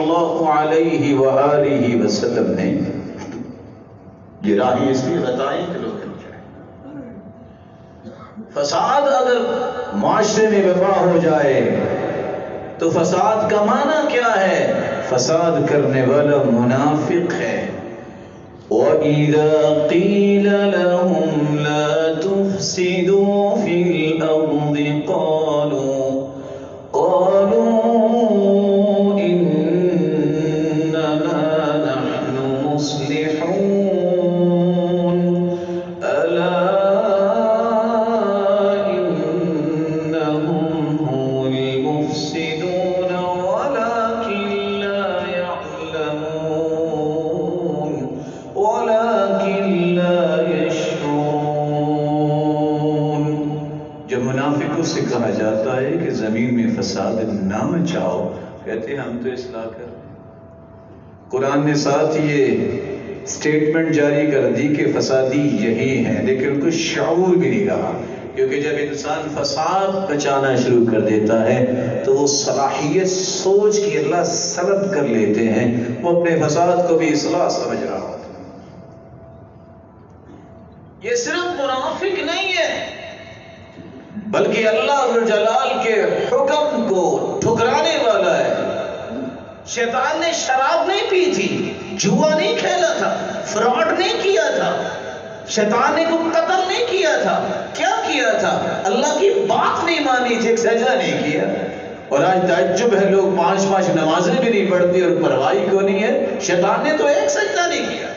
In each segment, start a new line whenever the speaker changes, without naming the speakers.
اللہ علیہ وآلہ وسلم نے یہ راہیں اس لیے بتائیں کہ لوگ ہم جائیں. فساد اگر معاشرے میں برپا ہو جائے تو فساد کا معنی کیا ہے؟ فساد کرنے والا منافق ہے. وَإِذَا قِيلَ لَهُمْ لَا تُفْسِدُوا فِي الْأَرْضِ قَالُوا إِنَّمَا نَحْنُ مُصْلِحُونَ أَلَا إِنَّهُمْ هُمُ الْمُفْسِدُونَ وَلَكِنْ لَا يَعْلَمُونَ جب منافقوں سے کہا جاتا ہے کہ زمین میں فساد نہ مچاؤ، کہتے ہیں ہم تو اصلاح کر. قرآن نے ساتھ یہ سٹیٹمنٹ جاری کر دی کہ فسادی یہی ہیں، لیکن ان کو شعور بھی نہیں رہا، کیونکہ جب انسان فساد بچانا شروع کر دیتا ہے تو وہ صلاحیت سوچ کی اللہ سلب کر لیتے ہیں، وہ اپنے فساد کو بھی اصلاح سمجھ رہا ہوتا. یہ صرف منافق نہیں ہے بلکہ اللہ ذوالجلال کے حکم کو ٹھکرانے والا ہے. شیطان نے شراب نہیں پی تھی، جوا نہیں کھیلا تھا، فراڈ نہیں کیا تھا، شیطان نے کوئی قتل نہیں کیا تھا. کیا کیا تھا؟ اللہ کی بات نہیں مانی تھی، ایک سجدہ نہیں کیا. اور آج تعجب ہے، لوگ 5 نمازیں بھی نہیں پڑھتی اور پرواہ کیوں نہیں ہے؟ شیطان نے تو ایک سجدہ نہیں کیا.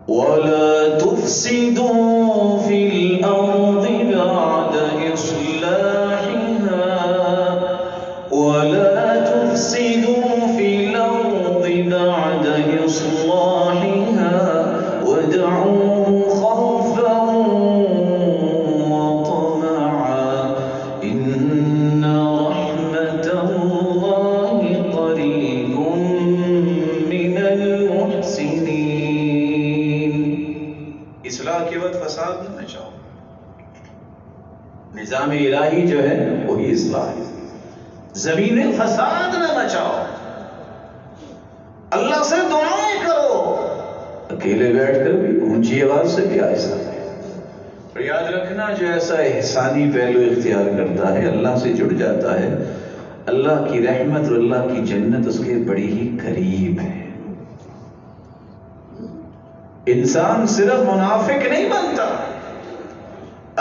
وَلَا تُفْسِدُوا فِي الْأَرْضِ بَعْدَ إِصْلَاحِهَا وَلَا تُفْسِدُوا فِي الْأَرْضِ بَعْدَ إِصْلَاحِهَا وَادْعُوهُ خَوْفًا وَطَمَعًا إِنَّ رَحْمَتَ اللَّهِ قَرِيبٌ مِّنَ الْمُحْسِنِينَ. اصلاح کے وقت فساد نہ مچاؤ. نظام الہی جو ہے وہی اصلاح ہے. زمین میں فساد نہ مچاؤ. اللہ سے دعائیں کرو، اکیلے بیٹھ کر بھی، اونچی آواز سے بھی، آہستہ. اور یاد رکھنا، جو ایسا احسانی پہلو اختیار کرتا ہے اللہ سے جڑ جاتا ہے، اللہ کی رحمت اور اللہ کی جنت اس کے بڑی ہی قریب ہے. انسان صرف منافق نہیں بنتا،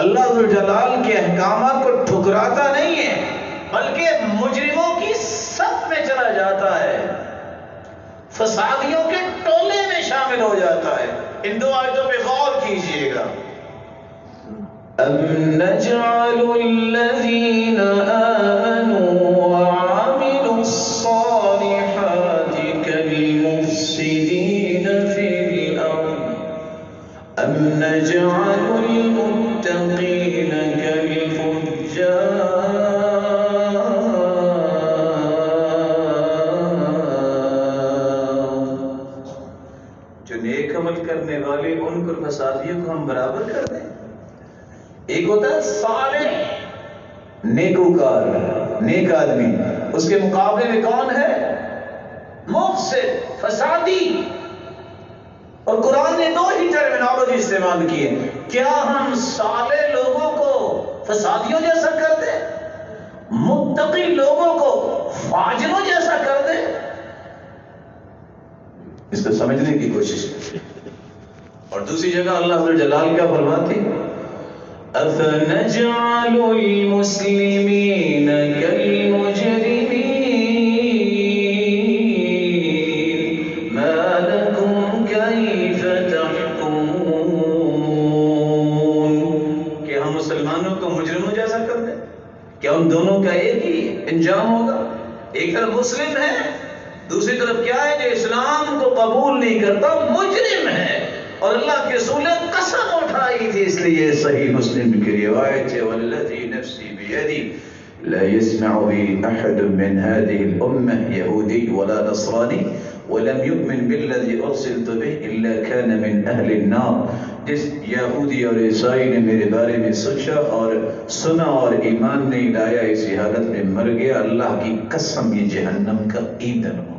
اللہ ذوالجلال کے احکامات کو ٹھکراتا نہیں ہے، بلکہ مجرموں کی صف میں چلا جاتا ہے، فسادیوں کے ٹولے میں شامل ہو جاتا ہے. ان 2 آیتوں پہ غور کیجئے گا. أَمْ نَجْعَلُ الَّذِينَ آمَنُوا وَعَمِلُوا الصَّالِحَاتِ كَالْمُفْسِدِينَ فِي الْأَرْضِ أَمْ نَجْعَلُ الْمُتَّقِينَ كَالْفُجَّارِ. جو نیک عمل کرنے والے ان کو فسادیوں کو ہم برابر کر دیں. ایک ہوتا ہے صالح، نیکوکار، نیک آدمی، اس کے مقابلے میں کون ہے؟ مفسد، فسادی. اور قرآن نے 2 ہی ٹرمینالوجی استعمال کی ہے. کیا ہم صالح لوگوں کو فسادیوں جیسا کر دیں؟ متقی لوگوں کو فاجروں جیسا کر دیں؟ اس کو سمجھنے کی کوشش کریں. اور دوسری جگہ اللہ ذوالجلال کیا فرماتے ہیں؟ أَفَنَجْعَلُ الْمُسْلِمِينَ كَالْمُجْرِمِينَ مَا لَكُمْ كَيْفَ تَحْكُمُونَ. کہ ہم مسلمانوں کو مجرموں جیسا کر دیں؟ کیا ان دونوں کا ایک ہی انجام ہوگا؟ ایک طرف مسلم ہے، دوسری طرف کیا ہے؟ جو اسلام کو قبول نہیں کرتا مجرم ہے. اور اللہ کے رسول نے قسم اٹھائی تھی، اس لیے صحیح مسلم کی روایت ہے، والذی نفسی بیدی، لا يسمع بي أحد من هذه الأمة يهودي ولا نصراني ولم يؤمن بالذي أرسلت به إلا كان من أهل النار. جس یہودی اور عیسائی نے میرے بارے میں سوچا اور سنا اور ایمان نہیں لایا، اسی حالت میں مر گیا، اللہ کی قسم یہ جہنم کا ایندھن ہو.